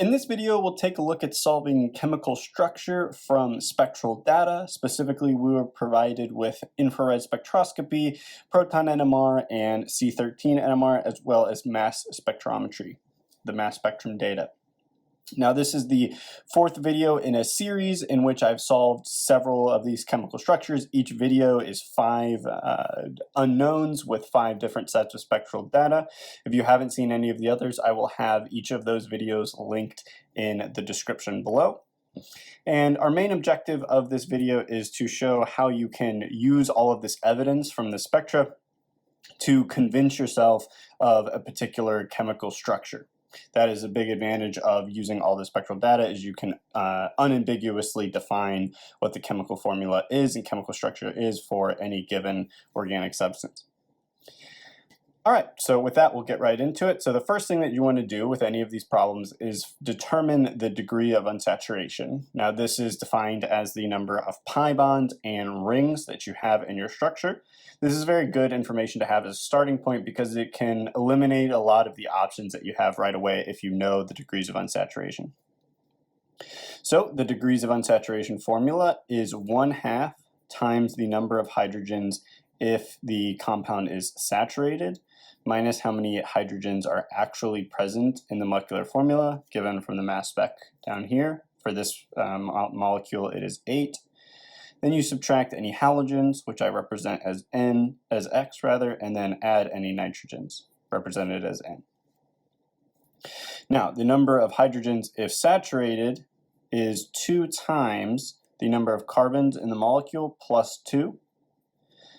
In this video, we'll take a look at solving chemical structure from spectral data. Specifically, we were provided with infrared spectroscopy, proton NMR, and C13 NMR, as well as mass spectrometry, the mass spectrum data. Now, this is the fourth video in a series in which I've solved several of these chemical structures. Each video is 5 unknowns with 5 different sets of spectral data. If you haven't seen any of the others, I will have each of those videos linked in the description below. And our main objective of this video is to show how you can use all of this evidence from the spectra to convince yourself of a particular chemical structure. That is a big advantage of using all the spectral data, is you can unambiguously define what the chemical formula is and chemical structure is for any given organic substance. All right, so with that, we'll get right into it. So the first thing that you want to do with any of these problems is determine the degree of unsaturation. Now, this is defined as the number of pi bonds and rings that you have in your structure. This is very good information to have as a starting point because it can eliminate a lot of the options that you have right away if you know the degrees of unsaturation. So the degrees of unsaturation formula is 1/2 times the number of hydrogens if the compound is saturated, minus how many hydrogens are actually present in the molecular formula, given from the mass spec down here. For this molecule, it is 8. Then you subtract any halogens, which I represent as X, and then add any nitrogens, represented as N. Now, the number of hydrogens, if saturated, is 2 times the number of carbons in the molecule plus 2.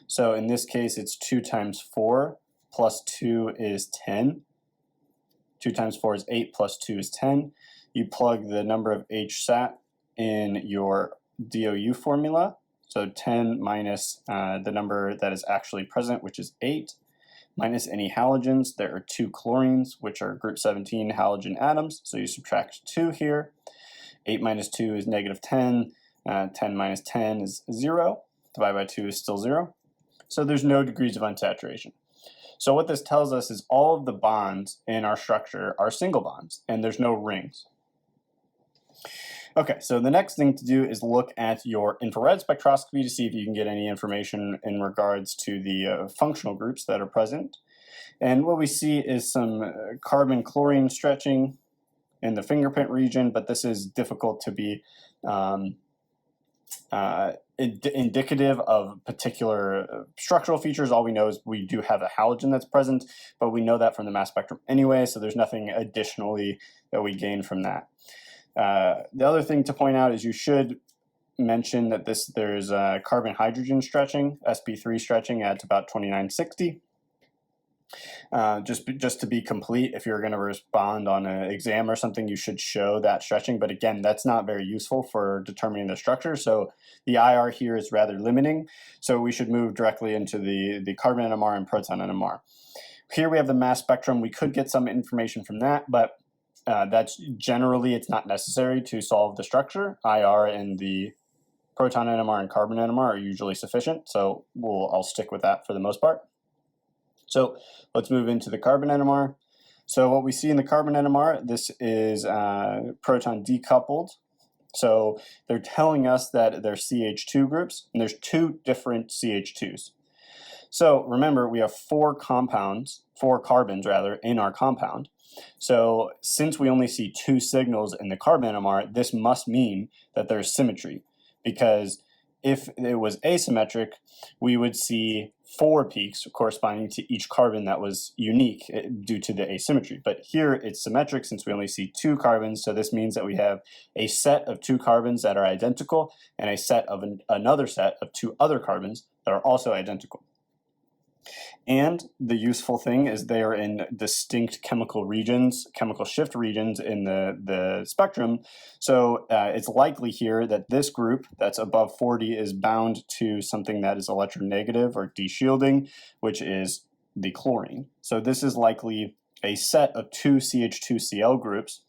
So in this case, it's 2 times 4 plus 2 is 10. 2 times 4 is 8 plus 2 is 10. You plug the number of HSAT in your DOU formula. So 10 minus the number that is actually present, which is 8, minus any halogens. There are 2 chlorines, which are group 17 halogen atoms. So you subtract 2 here. 8 minus 2 is -10. 10 minus 10 is 0. Divided by 2 is still 0. So there's no degrees of unsaturation. So what this tells us is all of the bonds in our structure are single bonds, and there's no rings. Okay, so the next thing to do is look at your infrared spectroscopy to see if you can get any information in regards to the functional groups that are present. And what we see is some carbon-chlorine stretching in the fingerprint region, but this is difficult to be indicative of particular structural features. All we know is we do have a halogen that's present, but we know that from the mass spectrum anyway, so there's nothing additionally that we gain from that. The other thing to point out is you should mention that there's carbon-hydrogen stretching, sp3 stretching at about 2960. Just to be complete, if you're going to respond on an exam or something, you should show that stretching. But again, that's not very useful for determining the structure. So the IR here is rather limiting. So we should move directly into the carbon NMR and proton NMR. Here we have the mass spectrum. We could get some information from that, but that's generally, it's not necessary to solve the structure. IR and the proton NMR and carbon NMR are usually sufficient. So I'll stick with that for the most part. So let's move into the carbon NMR. So what we see in the carbon NMR, this is proton decoupled. So they're telling us that they're CH2 groups, and there's 2 different CH2s. So remember, we have 4 carbons in our compound. So since we only see 2 signals in the carbon NMR, this must mean that there's symmetry, because if it was asymmetric, we would see 4 peaks corresponding to each carbon that was unique due to the asymmetry. But here it's symmetric since we only see 2 carbons, so this means that we have a set of 2 carbons that are identical and a set of another set of 2 other carbons that are also identical. And the useful thing is they are in distinct chemical regions, chemical shift regions in the spectrum. So it's likely here that this group that's above 40 is bound to something that is electronegative or deshielding, which is the chlorine. So this is likely a set of 2 CH2Cl groups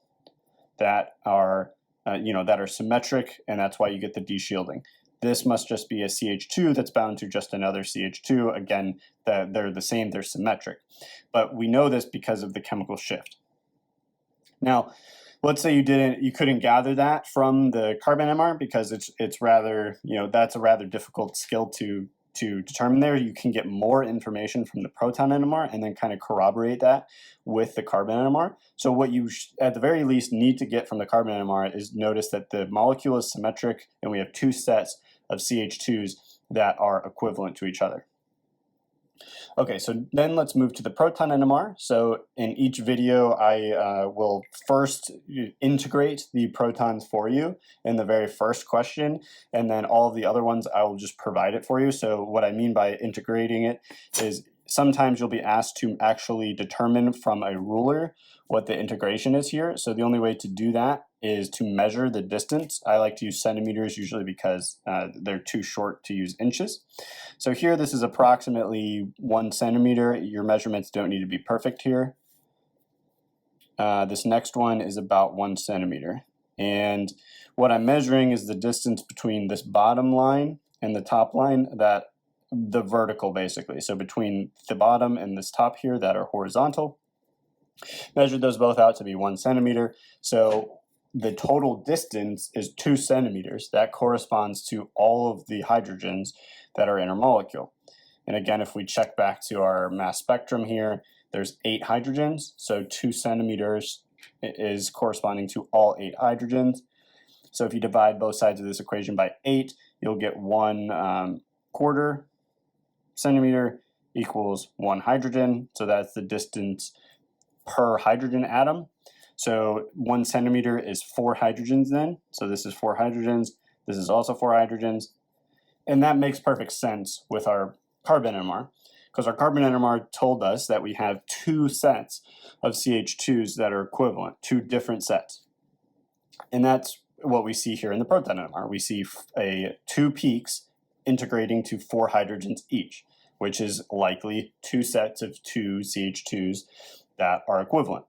that are, that are symmetric, and that's why you get the deshielding. This must just be a CH2 that's bound to just another CH2. Again, they're the same, they're symmetric. But we know this because of the chemical shift. Now, let's say you couldn't gather that from the carbon NMR because it's rather, that's a rather difficult skill to determine there. You can get more information from the proton NMR and then kind of corroborate that with the carbon NMR. So what you at the very least need to get from the carbon NMR is notice that the molecule is symmetric and we have two sets of CH2s that are equivalent to each other. Okay, so then let's move to the proton NMR. So in each video, I will first integrate the protons for you in the very first question, and then all of the other ones I will just provide it for you. So what I mean by integrating it is sometimes you'll be asked to actually determine from a ruler what the integration is here. So the only way to do that is to measure the distance. I like to use centimeters usually because they're too short to use inches. So here this is approximately 1 centimeter. Your measurements don't need to be perfect here. This next one is about 1 centimeter. And what I'm measuring is the distance between this bottom line and the top line, that the vertical basically. So between the bottom and this top here that are horizontal. Measured those both out to be 1 centimeter. So the total distance is 2 centimeters. That corresponds to all of the hydrogens that are in our molecule. And again, if we check back to our mass spectrum here, there's 8 hydrogens. So 2 centimeters is corresponding to all 8 hydrogens. So if you divide both sides of this equation by 8, you'll get 1 quarter centimeter equals 1 hydrogen. So that's the distance per hydrogen atom. So 1 centimeter is 4 hydrogens then. So this is 4 hydrogens. This is also 4 hydrogens. And that makes perfect sense with our carbon NMR, because our carbon NMR told us that we have 2 sets of CH2s that are equivalent, 2 different sets. And that's what we see here in the proton NMR. We see 2 peaks integrating to 4 hydrogens each, which is likely 2 sets of 2 CH2s that are equivalent.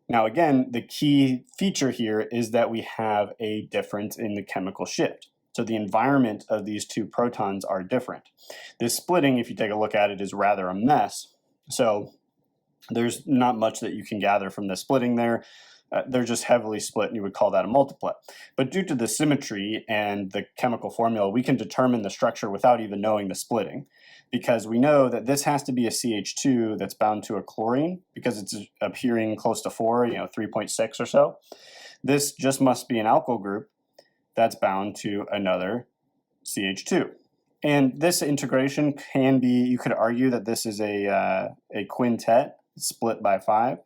Now again, the key feature here is that we have a difference in the chemical shift. So the environment of these 2 protons are different. This splitting, if you take a look at it, is rather a mess. So there's not much that you can gather from the splitting there. They're just heavily split, and you would call that a multiplet. But due to the symmetry and the chemical formula, we can determine the structure without even knowing the splitting, because we know that this has to be a CH2 that's bound to a chlorine because it's appearing close to 4, 3.6 or so. This just must be an alkyl group that's bound to another CH2. And this integration can be, you could argue that this is a quintet split by 5.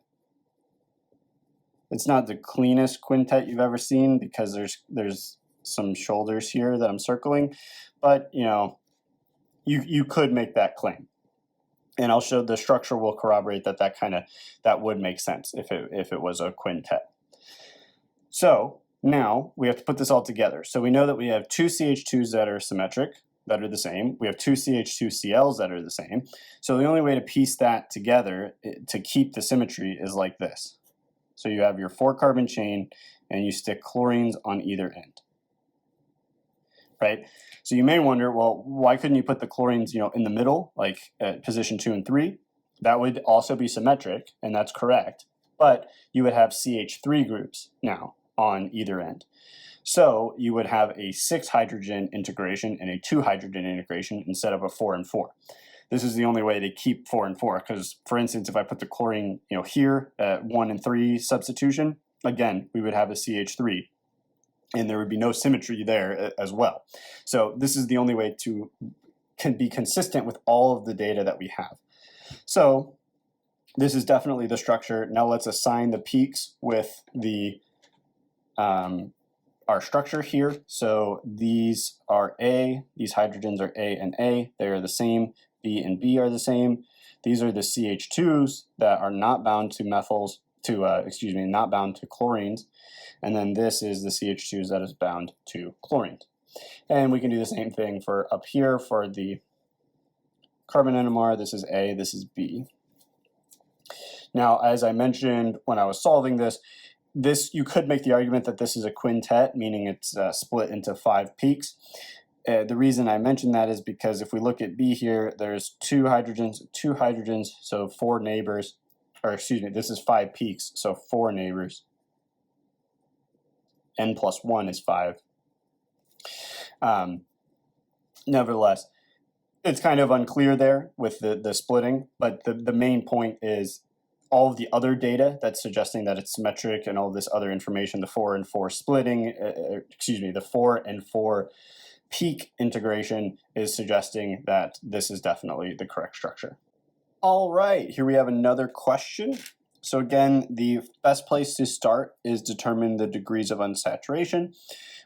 It's not the cleanest quintet you've ever seen because there's some shoulders here that I'm circling, but you could make that claim. And I'll show the structure will corroborate that would make sense if it was a quintet. So now we have to put this all together. So we know that we have 2 CH2s that are symmetric, that are the same. We have 2 CH2Cls that are the same. So the only way to piece that together to keep the symmetry is like this. So you have your 4-carbon chain and you stick chlorines on either end, right? So you may wonder, well, why couldn't you put the chlorines, in the middle, like at position 2 and 3? That would also be symmetric, and that's correct, but you would have CH3 groups now on either end. So you would have a 6 hydrogen integration and a 2 hydrogen integration instead of a 4 and 4. This is the only way to keep 4 and 4, because for instance, if I put the chlorine, here at 1 and 3 substitution, again, we would have a CH3, and there would be no symmetry there as well. So this is the only way to be consistent with all of the data that we have. So this is definitely the structure. Now let's assign the peaks with the our structure here. So these are A, these hydrogens are A and A, they are the same. B and B are the same. These are the CH2s that are not bound to methyls, not bound to chlorines. And then this is the CH2s that is bound to chlorines. And we can do the same thing for up here for the carbon NMR. This is A, this is B. Now, as I mentioned when I was solving this, you could make the argument that this is a quintet, meaning it's split into 5 peaks. The reason I mention that is because if we look at B here, there's 2 hydrogens, so 4 neighbors, or excuse me, this is 5 peaks, so 4 neighbors. n plus 1 is 5. Nevertheless, it's kind of unclear there with the splitting, but the main point is all of the other data that's suggesting that it's symmetric and all this other information, the 4 and 4 splitting, the 4 and 4 peak integration is suggesting that this is definitely the correct structure. All right, here we have another question. So again, the best place to start is determine the degrees of unsaturation,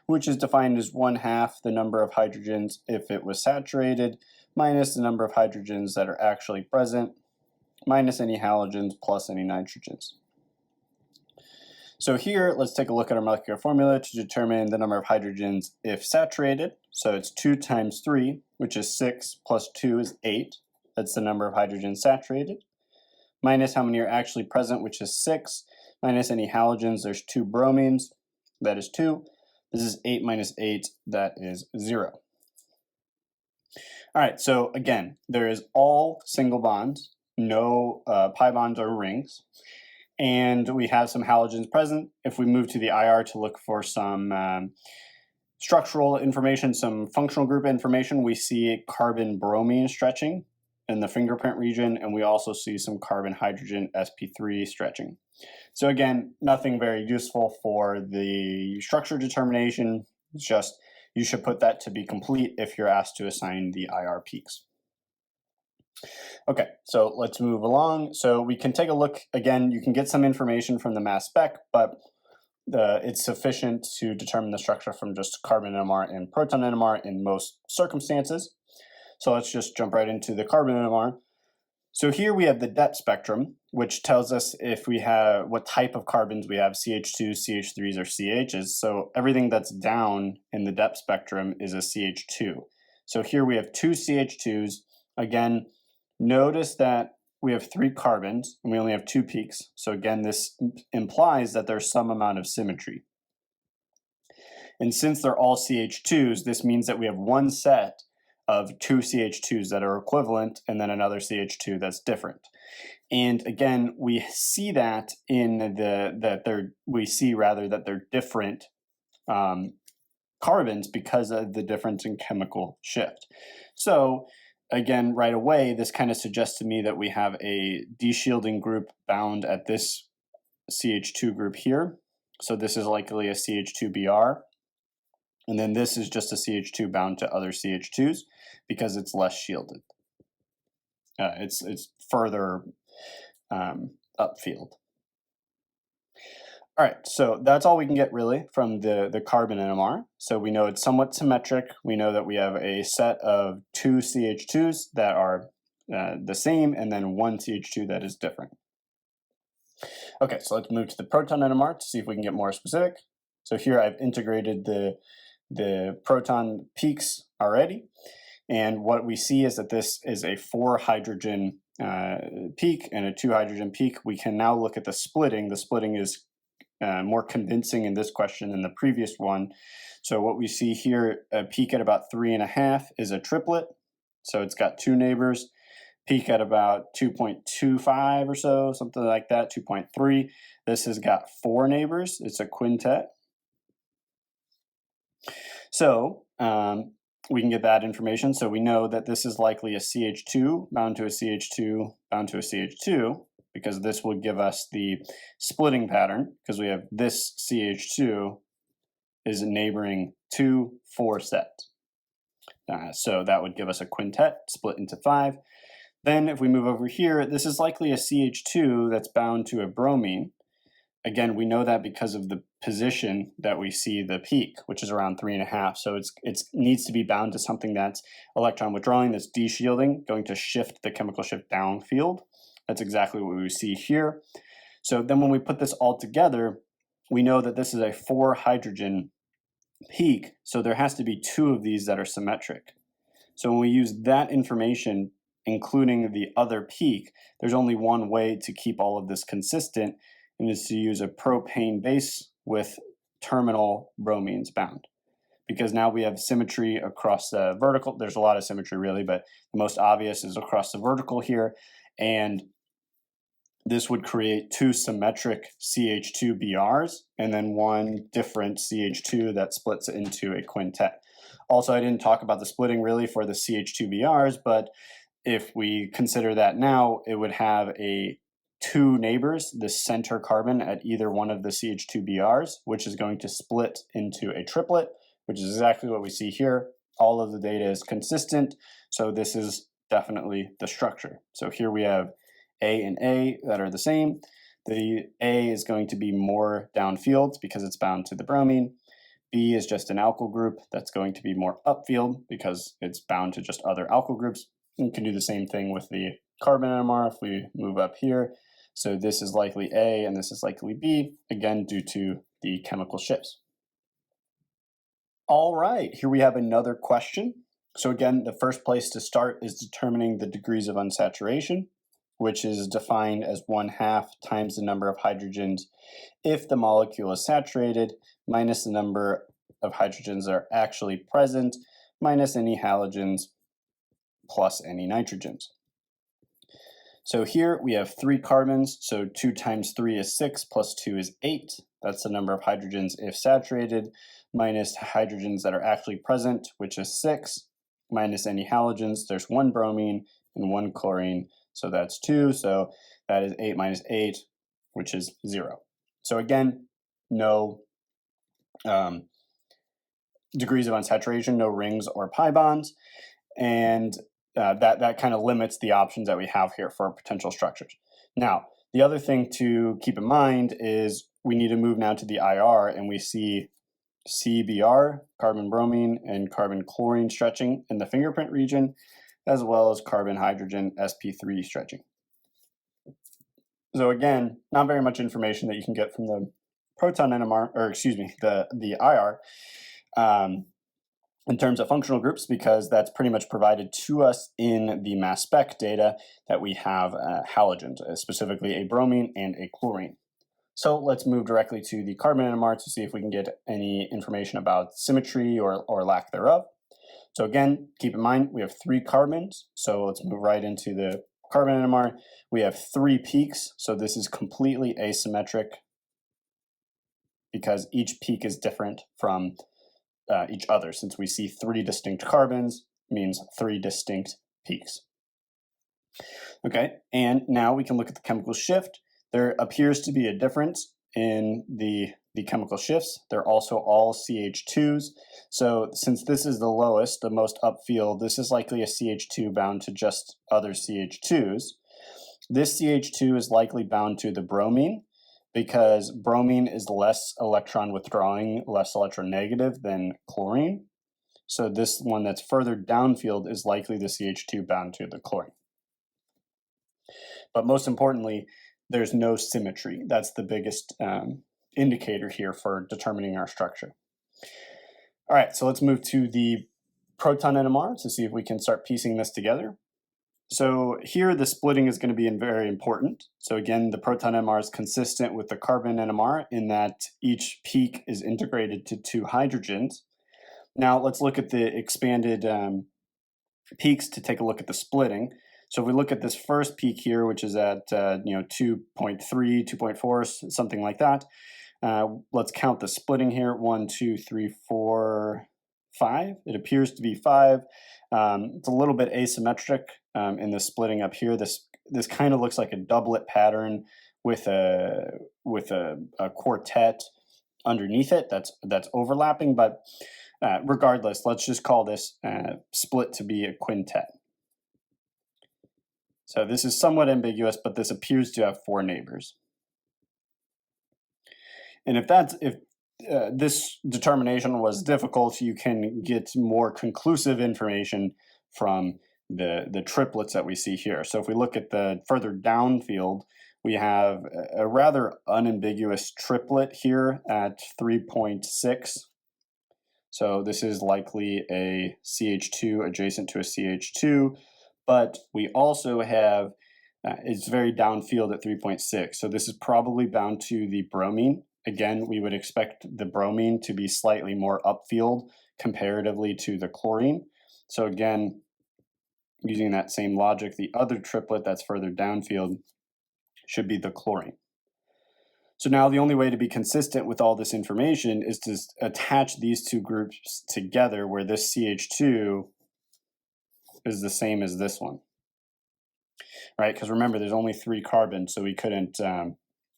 which is defined as 1/2 the number of hydrogens if it was saturated, minus the number of hydrogens that are actually present, minus any halogens plus any nitrogens. So here, let's take a look at our molecular formula to determine the number of hydrogens if saturated. So it's 2 times 3, which is 6, plus 2 is 8. That's the number of hydrogens saturated. Minus how many are actually present, which is 6. Minus any halogens, there's 2 bromines, that is 2. This is 8 minus 8, that is 0. All right, so again, there is all single bonds, no pi bonds or rings, and we have some halogens present. If we move to the IR to look for some structural information, some functional group information, we see carbon-bromine stretching in the fingerprint region, and we also see some carbon-hydrogen sp3 stretching. So again, nothing very useful for the structure determination. It's just you should put that to be complete if you're asked to assign the IR peaks. Okay, so let's move along. So we can take a look again. You can get some information from the mass spec, but it's sufficient to determine the structure from just carbon NMR and proton NMR in most circumstances. So let's just jump right into the carbon NMR. So here we have the depth spectrum, which tells us if we have what type of carbons we have, CH2s, CH3s, or CHs. So everything that's down in the depth spectrum is a CH2. So here we have 2 CH2s. Again, notice that we have 3 carbons and we only have 2 peaks. So again, this implies that there's some amount of symmetry. And since they're all CH2s, this means that we have one set of 2 CH2s that are equivalent and then another CH2 that's different. And again, we see that in that they're different carbons because of the difference in chemical shift. So again, right away, this kind of suggests to me that we have a deshielding group bound at this CH2 group here. So this is likely a CH2Br. And then this is just a CH2 bound to other CH2s because it's less shielded. It's further upfield. All right, so that's all we can get really from the carbon NMR. So we know it's somewhat symmetric. We know that we have a set of 2 CH2s that are the same and then 1 CH2 that is different. Okay, so let's move to the proton NMR to see if we can get more specific. So here I've integrated the proton peaks already. And what we see is that this is a 4 hydrogen peak and a 2 hydrogen peak. We can now look at the splitting. The splitting is more convincing in this question than the previous one. So what we see here, a peak at about 3.5 is a triplet. So it's got 2 neighbors. Peak at about 2.25 or so, something like that, 2.3. This has got 4 neighbors. It's a quintet. So we can get that information. So we know that this is likely a CH2 bound to a CH2 bound to a CH2 because this will give us the splitting pattern because we have this CH2 is neighboring 2, 4 sets. So that would give us a quintet split into 5. Then if we move over here, this is likely a CH2 that's bound to a bromine. Again, we know that because of the position that we see the peak, which is around 3.5. So it needs to be bound to something that's electron withdrawing, that's deshielding, going to shift the chemical shift downfield. That's exactly what we see here. So then when we put this all together, we know that this is a 4 hydrogen peak. So there has to be 2 of these that are symmetric. So when we use that information, including the other peak, there's only one way to keep all of this consistent, and is to use a propane base with terminal bromines bound. Because now we have symmetry across the vertical. There's a lot of symmetry really, but the most obvious is across the vertical here. And this would create two symmetric CH2Brs and then one different CH2 that splits into a quintet. Also, I didn't talk about the splitting really for the CH2Brs, but if we consider that now, it would have two neighbors, the center carbon at either one of the CH2Brs, which is going to split into a triplet, which is exactly what we see here. All of the data is consistent, so this is definitely the structure. So here we have A and A that are the same. The A is going to be more downfield because it's bound to the bromine. B is just an alkyl group that's going to be more upfield because it's bound to just other alkyl groups. You can do the same thing with the carbon NMR if we move up here. So this is likely A and this is likely B, again, due to the chemical shifts. All right, here we have another question. So again, the first place to start is determining the degrees of unsaturation, which is defined as 1/2 times the number of hydrogens if the molecule is saturated, minus the number of hydrogens that are actually present, minus any halogens, plus any nitrogens. So here we have 3 carbons, so 2 times 3 is 6, plus 2 is 8. That's the number of hydrogens if saturated, minus hydrogens that are actually present, which is 6, minus any halogens. There's 1 bromine and 1 chlorine, so that's 2. So that is 8 minus 8, which is 0. So again, no degrees of unsaturation, no rings or pi bonds, and that kind of limits the options that we have here for potential structures. Now, the other thing to keep in mind is we need to move now to the IR, and we see CBr, carbon bromine, and carbon chlorine stretching in the fingerprint region, as well as carbon hydrogen sp3 stretching. So again, not very much information that you can get from the proton NMR, or excuse me, the IR, in terms of functional groups, because that's pretty much provided to us in the mass spec data that we have halogens, specifically a bromine and a chlorine. So let's move directly to the carbon NMR to see if we can get any information about symmetry or lack thereof. So again, keep in mind, we have 3 carbons. So let's move right into the carbon NMR. We have 3 peaks. So this is completely asymmetric because each peak is different from each other. Since we see 3 distinct carbons, means 3 distinct peaks. Okay, and now we can look at the chemical shift. There appears to be a difference in the chemical shifts. They're also all CH2s. So since this is the lowest, the most upfield, this is likely a CH2 bound to just other CH2s. This CH2 is likely bound to the bromine because bromine is less electron withdrawing, less electronegative than chlorine. So this one that's further downfield is likely the CH2 bound to the chlorine. But most importantly, there's no symmetry. That's the biggest indicator here for determining our structure. All right, so let's move to the proton NMR to see if we can start piecing this together. So here the splitting is going to be very important. So again, the proton NMR is consistent with the carbon NMR in that each peak is integrated to 2 hydrogens. Now let's look at the expanded peaks to take a look at the splitting. So if we look at this first peak here, which is at 2.3, 2.4, something like that. Let's count the splitting here. 1, 2, 3, 4, 5. It appears to be 5. It's a little bit asymmetric in the splitting up here. This kind of looks like a doublet pattern with a quartet underneath it that's overlapping. But regardless, let's just call this split to be a quintet. So this is somewhat ambiguous, but this appears to have 4 neighbors. And if this determination was difficult, you can get more conclusive information from the triplets that we see here. So if we look at the further downfield, we have a rather unambiguous triplet here at 3.6. So this is likely a CH2 adjacent to a CH2. But we also have, it's very downfield at 3.6. So this is probably bound to the bromine. Again, we would expect the bromine to be slightly more upfield comparatively to the chlorine. So again, using that same logic, the other triplet that's further downfield should be the chlorine. So now the only way to be consistent with all this information is to attach these two groups together, where this CH2 is the same as this one, right? Because remember, there's only 3 carbons, so we couldn't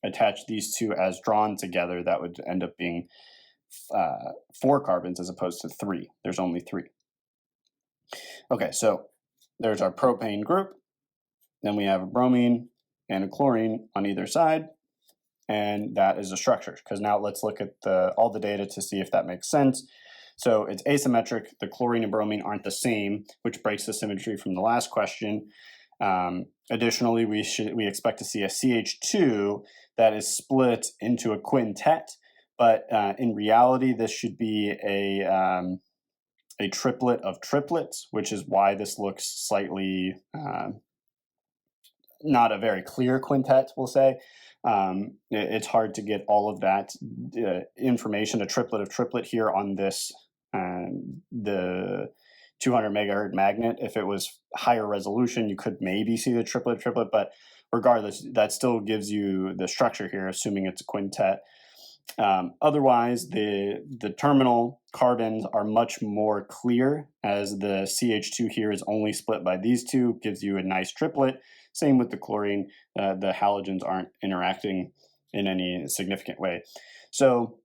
attach these two as drawn together. That would end up being 4 carbons as opposed to 3. There's only 3. Okay, so there's our propane group. Then we have a bromine and a chlorine on either side. And that is a structure, because now let's look at all the data to see if that makes sense. So it's asymmetric. The chlorine and bromine aren't the same, which breaks the symmetry from the last question. Additionally, we expect to see a CH2 that is split into a quintet, but in reality, this should be a triplet of triplets, which is why this looks slightly not a very clear quintet, we'll say. It's hard to get all of that information, a triplet of triplet here on this, the 200 megahertz magnet. If it was higher resolution, you could maybe see the triplet, but regardless, that still gives you the structure here, assuming it's a quintet. Otherwise, the terminal carbons are much more clear, as the CH2 here is only split by these two, gives you a nice triplet. Same with the chlorine. The halogens aren't interacting in any significant way. So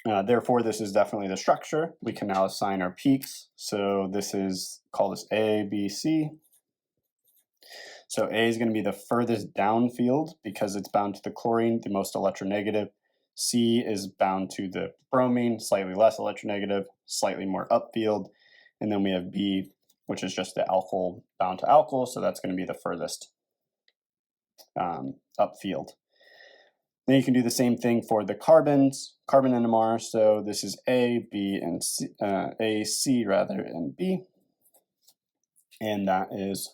therefore, this is definitely the structure. We can now assign our peaks. So call this A, B, C. So A is going to be the furthest downfield because it's bound to the chlorine, the most electronegative. C is bound to the bromine, slightly less electronegative, slightly more upfield. And then we have B, which is just the alkyl bound to alkyl, so that's going to be the furthest upfield. Then you can do the same thing for the carbons, carbon NMR. So this is A, B, and C, A, C rather, and B. And that is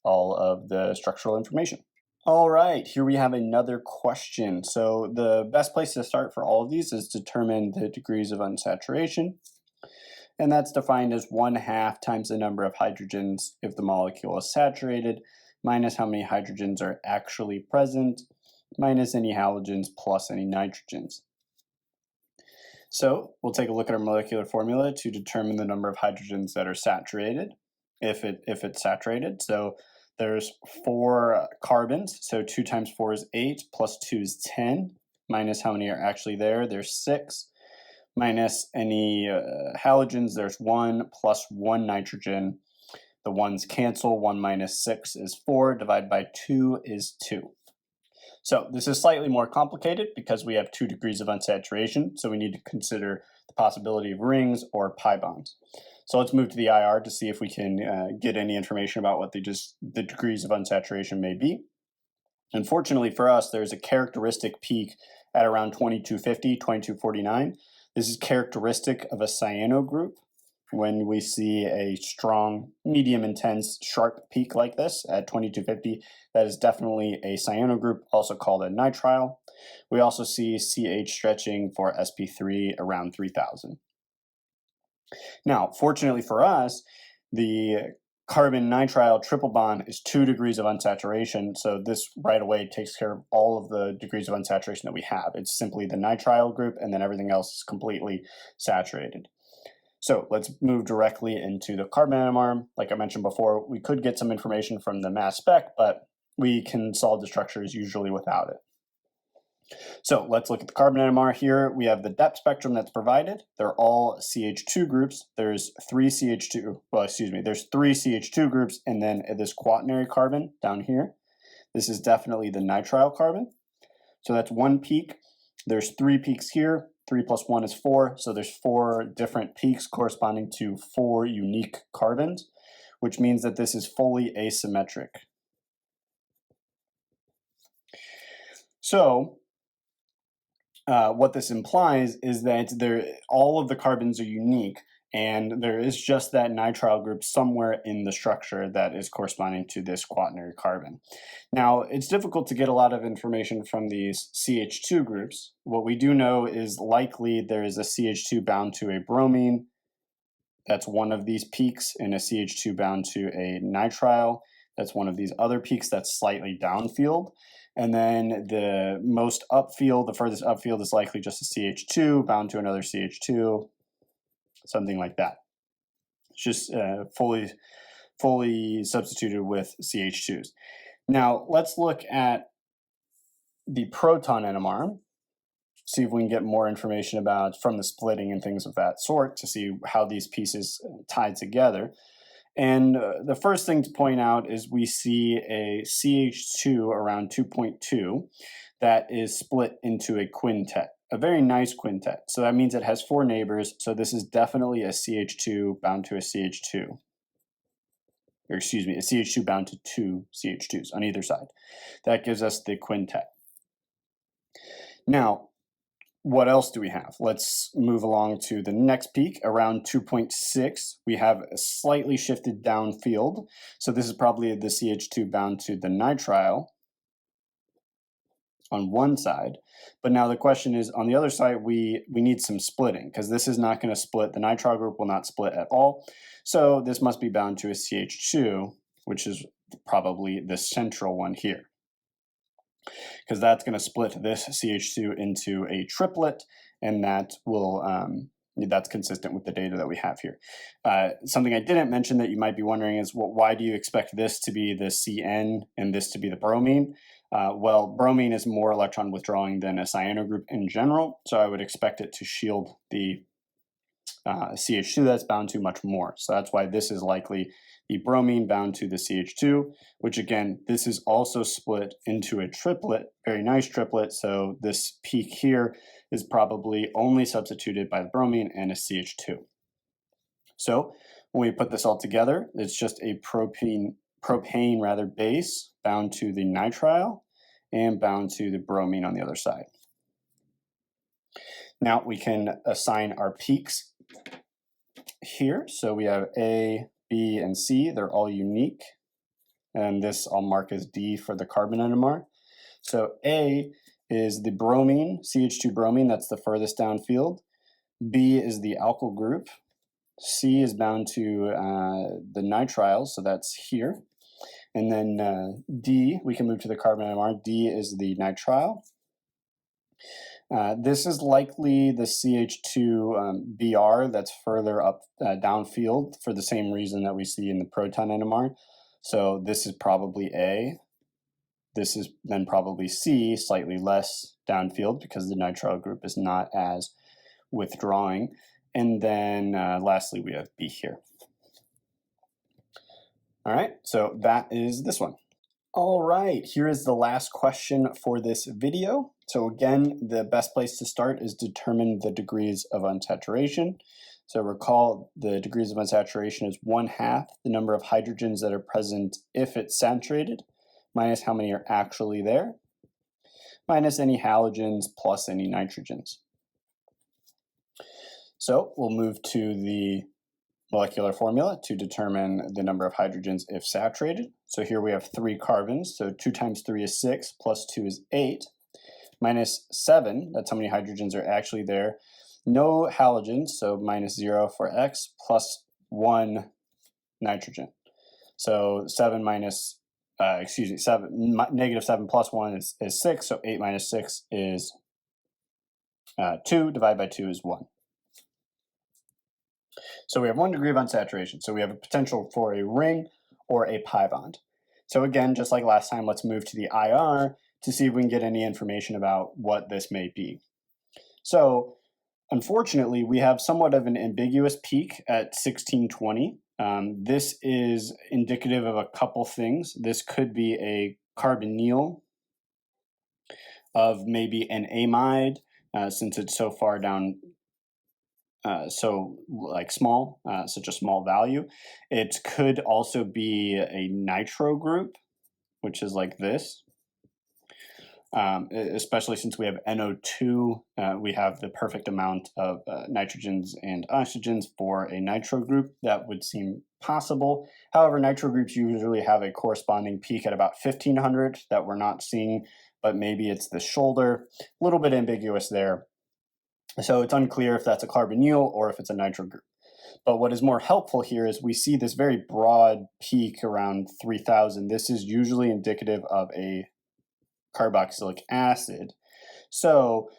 all of the structural information. All right, here we have another question. So the best place to start for all of these is determine the degrees of unsaturation. And that's defined as 1/2 times the number of hydrogens if the molecule is saturated, minus how many hydrogens are actually present, minus any halogens plus any nitrogens. So we'll take a look at our molecular formula to determine the number of hydrogens that are saturated, if it's saturated. So there's 4 carbons, so 2 times 4 is 8, plus 2 is 10, minus how many are actually there, there's 6, minus any halogens, there's 1, plus 1 nitrogen. The 1's cancel, 1 minus 6 is 4, divided by 2 is 2. So this is slightly more complicated because we have 2 degrees of unsaturation, so we need to consider the possibility of rings or pi bonds. So let's move to the IR to see if we can get any information about what the degrees of unsaturation may be. Unfortunately for us, there's a characteristic peak at around 2250, 2249. This is characteristic of a cyano group. When we see a strong, medium intense, sharp peak like this at 2250, that is definitely a cyano group, also called a nitrile. We also see CH stretching for sp3 around 3000. Now, fortunately for us, the carbon nitrile triple bond is 2 degrees of unsaturation, so this right away takes care of all of the degrees of unsaturation that we have. It's simply the nitrile group, and then everything else is completely saturated. So let's move directly into the carbon NMR. Like I mentioned before, we could get some information from the mass spec, but we can solve the structures usually without it. So let's look at the carbon NMR here. We have the depth spectrum that's provided. They're all CH2 groups. There's 3 CH2 groups, and then this quaternary carbon down here. This is definitely the nitrile carbon. So that's 1 peak. There's 3 peaks here. 3 plus 1 is 4. So there's 4 different peaks corresponding to 4 unique carbons, which means that this is fully asymmetric. So what this implies is that all of the carbons are unique, and there is just that nitrile group somewhere in the structure that is corresponding to this quaternary carbon. Now, it's difficult to get a lot of information from these CH2 groups. What we do know is likely there is a CH2 bound to a bromine. That's one of these peaks, and a CH2 bound to a nitrile. That's one of these other peaks that's slightly downfield. And then the most upfield, the furthest upfield is likely just a CH2 bound to another CH2, something like that. It's just fully substituted with CH2s. Now let's look at the proton NMR, see if we can get more information about from the splitting and things of that sort to see how these pieces tie together. And the first thing to point out is we see a CH2 around 2.2 that is split into a quintet, a very nice quintet. So that means it has 4 neighbors. So this is definitely a CH2 bound to a CH2. Or excuse me, a CH2 bound to 2 CH2s on either side. That gives us the quintet. Now, what else do we have? Let's move along to the next peak around 2.6. We have a slightly shifted downfield. So this is probably the CH2 bound to the nitrile on one side. But now the question is, on the other side, we need some splitting because this is not going to split. The nitrile group will not split at all. So this must be bound to a CH2, which is probably the central one here, because that's going to split this CH2 into a triplet, and that will that's consistent with the data that we have here. Something I didn't mention that you might be wondering is, well, why do you expect this to be the CN and this to be the bromine? Well, bromine is more electron withdrawing than a cyano group in general, so I would expect it to shield the CH2 that's bound to much more. So that's why this is likely the bromine bound to the CH2, which again, this is also split into a triplet, very nice triplet. So this peak here is probably only substituted by the bromine and a CH2. So when we put this all together, it's just a propane base bound to the nitrile and bound to the bromine on the other side. Now we can assign our peaks here. So we have A, B, and C. They're all unique. And this I'll mark as D for the carbon NMR. So A is the bromine, CH2 bromine, that's the furthest downfield. B is the alkyl group. C is bound to the nitrile, so that's here. And then D, we can move to the carbon NMR. D is the nitrile. This is likely the CH2 Br that's further up downfield for the same reason that we see in the proton NMR. So this is probably A. This is then probably C, slightly less downfield because the nitrile group is not as withdrawing. And then lastly, we have B here. All right, so that is this one. All right, here is the last question for this video. So again, the best place to start is determine the degrees of unsaturation. So recall the degrees of unsaturation is 1/2 the number of hydrogens that are present if it's saturated, minus how many are actually there, minus any halogens plus any nitrogens. So we'll move to the molecular formula to determine the number of hydrogens if saturated. So here we have 3 carbons, so 2 times 3 is 6, plus 2 is 8, minus 7, that's how many hydrogens are actually there. No halogens, so minus 0 for X, plus 1 nitrogen. So 7 minus, negative 7 plus 1 is 6, so 8 minus 6 is 2, divided by 2 is 1. So we have 1 degree of unsaturation. So we have a potential for a ring or a pi bond. So again, just like last time, let's move to the IR to see if we can get any information about what this may be. So unfortunately, we have somewhat of an ambiguous peak at 1620. This is indicative of a couple things. This could be a carbonyl of maybe an amide, since it's so far down, so like small, such a small value. It could also be a nitro group, which is like this. Especially since we have NO2, we have the perfect amount of nitrogens and oxygens for a nitro group. That would seem possible. However, nitro groups usually have a corresponding peak at about 1500 that we're not seeing, but maybe it's the shoulder. A little bit ambiguous there. So it's unclear if that's a carbonyl or if it's a nitro group. But what is more helpful here is we see this very broad peak around 3000. This is usually indicative of a carboxylic acid. So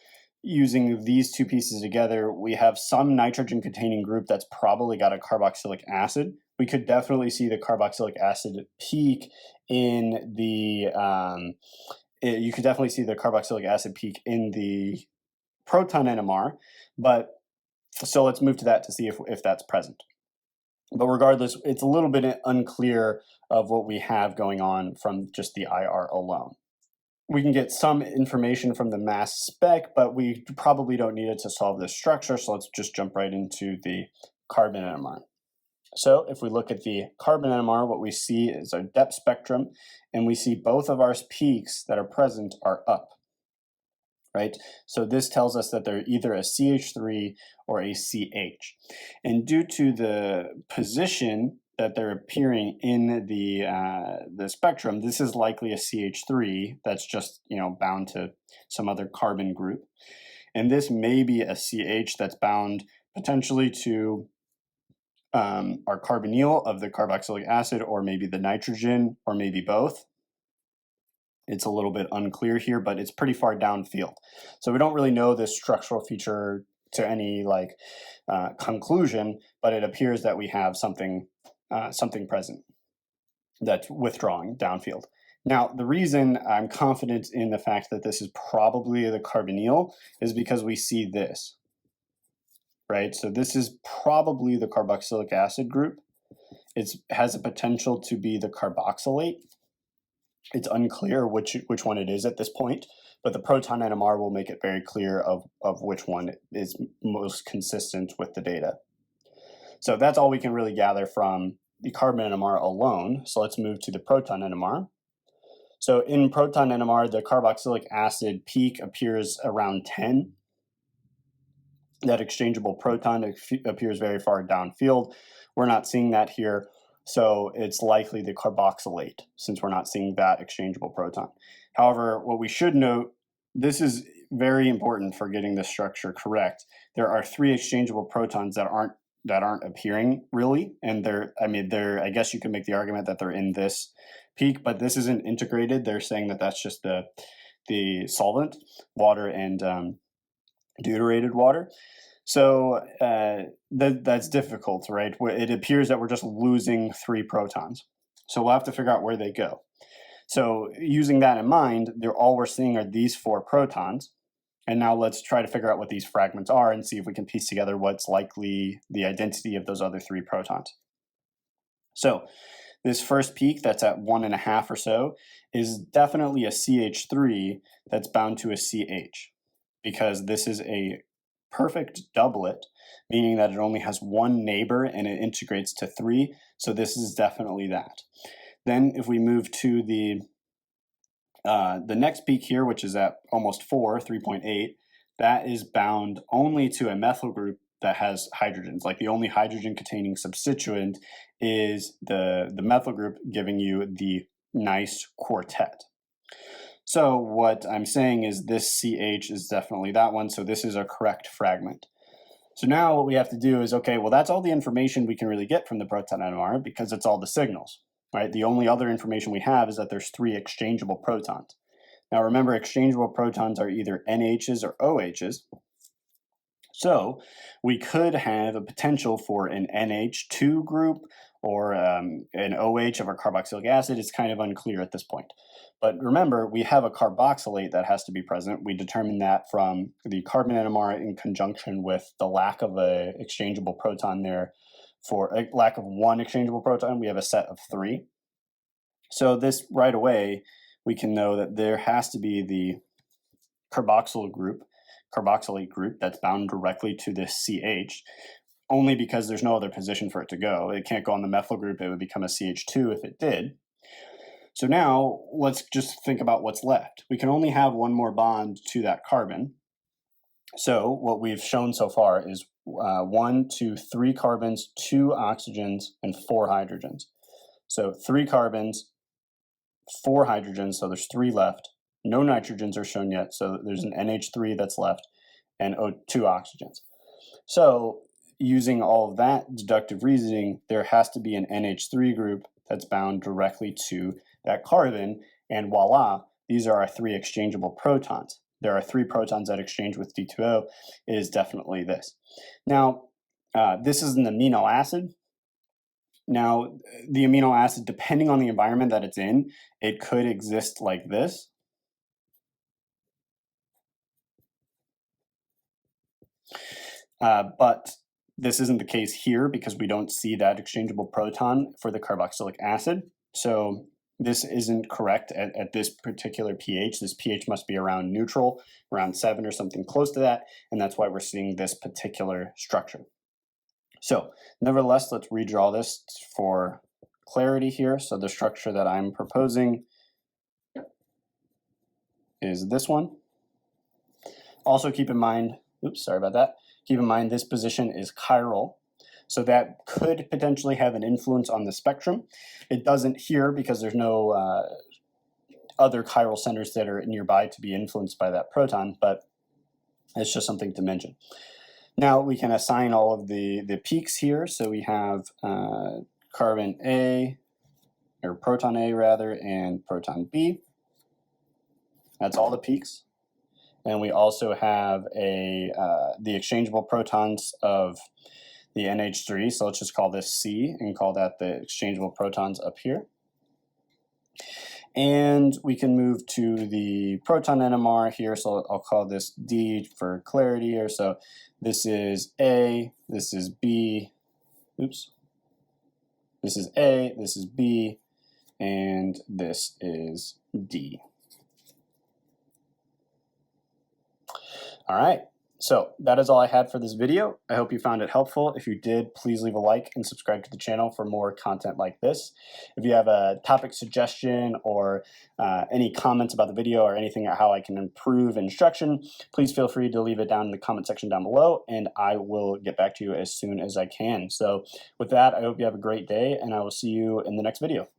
using these two pieces together, we have some nitrogen containing group that's probably got a carboxylic acid. We could definitely see the carboxylic acid peak in the, you could definitely see the carboxylic acid peak in the proton NMR, but so let's move to that to see if that's present. But regardless, it's a little bit unclear of what we have going on from just the IR alone. We can get some information from the mass spec, but we probably don't need it to solve this structure, so let's just jump right into the carbon NMR. So if we look at the carbon NMR, what we see is our depth spectrum, and we see both of our peaks that are present are up, right? So this tells us that they're either a CH3 or a CH. And due to the position that they're appearing in the spectrum, this is likely a CH3 that's just, bound to some other carbon group. And this may be a CH that's bound potentially to our carbonyl of the carboxylic acid, or maybe the nitrogen, or maybe both. It's a little bit unclear here, but it's pretty far downfield. So we don't really know this structural feature to any conclusion, but it appears that we have something present that's withdrawing downfield. Now, the reason I'm confident in the fact that this is probably the carbonyl is because we see this, right? So this is probably the carboxylic acid group. It has a potential to be the carboxylate. It's unclear which one it is at this point, but the proton NMR will make it very clear of which one is most consistent with the data. So that's all we can really gather from the carbon NMR alone. So let's move to the proton NMR. So in proton NMR, the carboxylic acid peak appears around 10. That exchangeable proton appears very far downfield. We're not seeing that here, so it's likely the carboxylate, since we're not seeing that exchangeable proton. However, what we should note, this is very important for getting the structure correct. There are 3 exchangeable protons that aren't appearing really, and I guess you can make the argument that they're in this peak, but this isn't integrated. They're saying that that's just the solvent, water, and deuterated water. So that's difficult, right? It appears that we're just losing 3 protons. So we'll have to figure out where they go. So using that in mind, all we're seeing are these 4 protons. And now let's try to figure out what these fragments are and see if we can piece together what's likely the identity of those other 3 protons. So this first peak that's at 1.5 or so is definitely a CH3 that's bound to a CH, because this is a perfect doublet, meaning that it only has 1 neighbor and it integrates to 3. So this is definitely that. Then if we move to the next peak here, which is at almost 4, 3.8, that is bound only to a methyl group that has hydrogens. Like the only hydrogen containing substituent is the methyl group, giving you the nice quartet. So what I'm saying is this CH is definitely that one, so this is a correct fragment. So now what we have to do is, okay, well, that's all the information we can really get from the proton NMR, because it's all the signals, right? The only other information we have is that there's 3 exchangeable protons. Now remember, exchangeable protons are either NHs or OHs. So we could have a potential for an NH2 group or an OH of our carboxylic acid. It's kind of unclear at this point. But remember, we have a carboxylate that has to be present. We determined that from the carbon NMR in conjunction with the lack of an exchangeable proton there. For a lack of 1 exchangeable proton, we have a set of 3. So this right away, we can know that there has to be the carboxylate group that's bound directly to this CH, only because there's no other position for it to go. It can't go on the methyl group. It would become a CH2 if it did. So now let's just think about what's left. We can only have 1 more bond to that carbon. So what we've shown so far is 1, 2, 3 carbons, 2 oxygens, and 4 hydrogens. So 3 carbons, 4 hydrogens, so there's 3 left. No nitrogens are shown yet, so there's an NH3 that's left, and 2 oxygens. So using all of that deductive reasoning, there has to be an NH3 group that's bound directly to that carbon, and voila, these are our 3 exchangeable protons. There are 3 protons that exchange with D2O. It is definitely this. Now, this is an amino acid. Now, the amino acid, depending on the environment that it's in, it could exist like this. But this isn't the case here because we don't see that exchangeable proton for the carboxylic acid. So this isn't correct at this particular pH. This pH must be around neutral, around 7 or something close to that, and that's why we're seeing this particular structure. So nevertheless, let's redraw this for clarity here. So the structure that I'm proposing is this one. Also keep in mind, oops, sorry about that. Keep in mind this position is chiral, so that could potentially have an influence on the spectrum. It doesn't here because there's no other chiral centers that are nearby to be influenced by that proton, but it's just something to mention. Now we can assign all of the peaks here. So we have carbon A, or proton A rather, and proton B. That's all the peaks. And we also have the exchangeable protons of the NH3. So let's just call this C and call that the exchangeable protons up here. And we can move to the proton NMR here. So I'll call this D for clarity here. So this is A, this is B, oops. This is A, this is B, and this is D. All right, so that is all I had for this video. I hope you found it helpful. If you did, please leave a like and subscribe to the channel for more content like this. If you have a topic suggestion or any comments about the video or anything or how I can improve instruction, please feel free to leave it down in the comment section down below, and I will get back to you as soon as I can. So with that, I hope you have a great day, and I will see you in the next video.